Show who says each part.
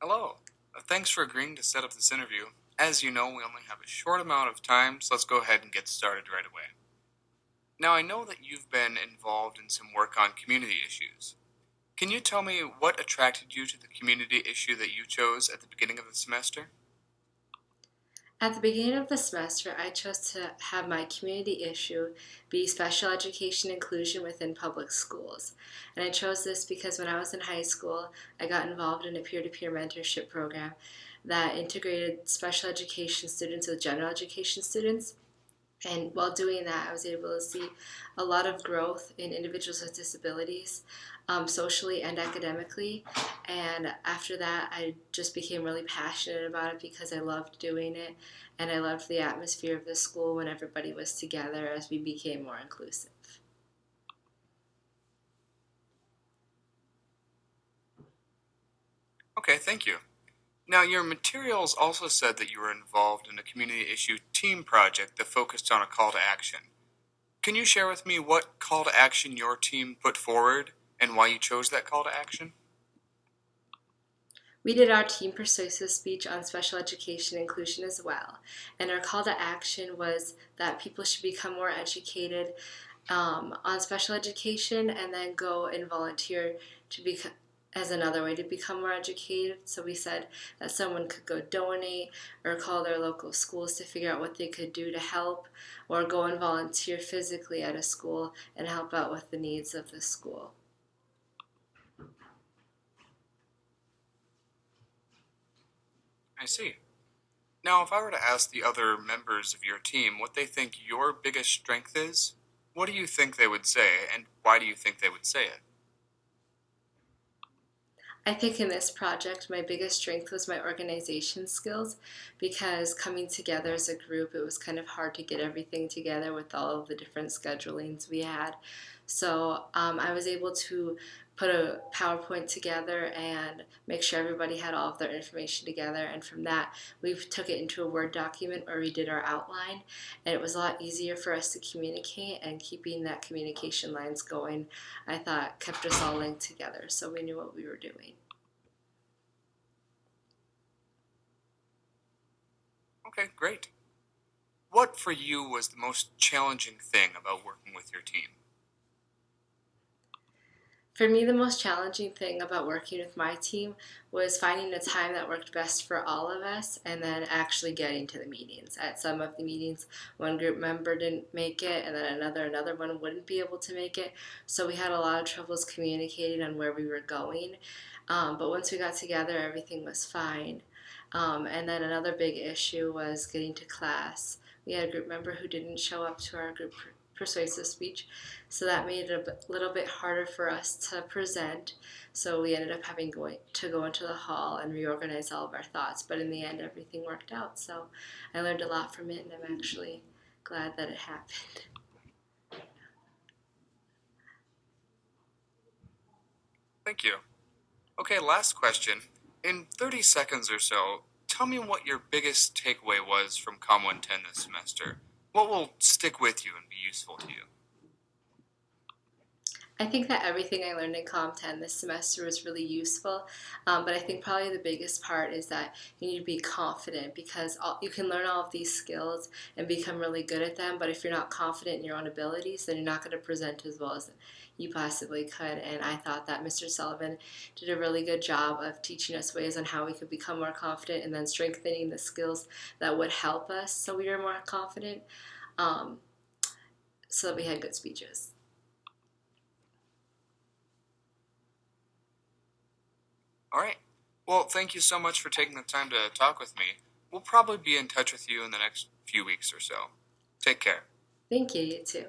Speaker 1: Hello. Thanks for agreeing to set up this interview. As you know, we only have a short amount of time, so let's go ahead and get started right away. Now, I know that you've been involved in some work on community issues. Can you tell me what attracted you to the community issue that you chose at the beginning of the semester?
Speaker 2: At the beginning of the semester, I chose to have my community issue be special education inclusion within public schools. And I chose this because when I was in high school, I got involved in a peer to peer mentorship program that integrated special education students with general education students. And while doing that, I was able to see a lot of growth in individuals with disabilities, socially and academically. And after that, I just became really passionate about it because I loved doing it. And I loved the atmosphere of the school when everybody was together as we became more inclusive.
Speaker 1: Okay, thank you. Now, your materials also said that you were involved in a community issue team project that focused on a call to action. Can you share with me what call to action your team put forward and why you chose that call to action?
Speaker 2: We did our team persuasive speech on special education inclusion as well. And our call to action was that people should become more educated on special education and then go and volunteer to become as another way to become more educated. So we said that someone could go donate or call their local schools to figure out what they could do to help or go and volunteer physically at a school and help out with the needs of the school.
Speaker 1: I see. Now, if I were to ask the other members of your team what they think your biggest strength is, what do you think they would say, and why do you think they would say it?
Speaker 2: I think in this project, my biggest strength was my organization skills because coming together as a group, it was kind of hard to get everything together with all of the different schedulings we had. So I was able to put a PowerPoint together and make sure everybody had all of their information together. And from that, we took it into a Word document where we did our outline. And it was a lot easier for us to communicate, and keeping that communication lines going, I thought, kept us all linked together so we knew what we were doing.
Speaker 1: Okay, great. What for you was the most challenging thing about working with your team?
Speaker 2: For me, the most challenging thing about working with my team was finding a time that worked best for all of us and then actually getting to the meetings. At some of the meetings, one group member didn't make it, and then another one wouldn't be able to make it. So we had a lot of troubles communicating on where we were going. But once we got together, everything was fine. And then another big issue was getting to class. We had a group member who didn't show up to our group persuasive speech, so that made it a little bit harder for us to present. So we ended up having to go into the hall and reorganize all of our thoughts. But in the end, everything worked out. So I learned a lot from it, and I'm actually glad that it happened.
Speaker 1: Thank you. Okay, last question. In 30 seconds or so, tell me what your biggest takeaway was from Com 110 this semester. What will stick with you and be useful to you?
Speaker 2: I think that everything I learned in Com 10 this semester was really useful, but I think probably the biggest part is that you need to be confident because you can learn all of these skills and become really good at them, but if you're not confident in your own abilities, then you're not going to present as well as you possibly could. And I thought that Mr. Sullivan did a really good job of teaching us ways on how we could become more confident and then strengthening the skills that would help us so we were more confident, um, so that we had good speeches.
Speaker 1: All right. Well, thank you so much for taking the time to talk with me. We'll probably be in touch with you in the next few weeks or so. Take care.
Speaker 2: Thank you, you too.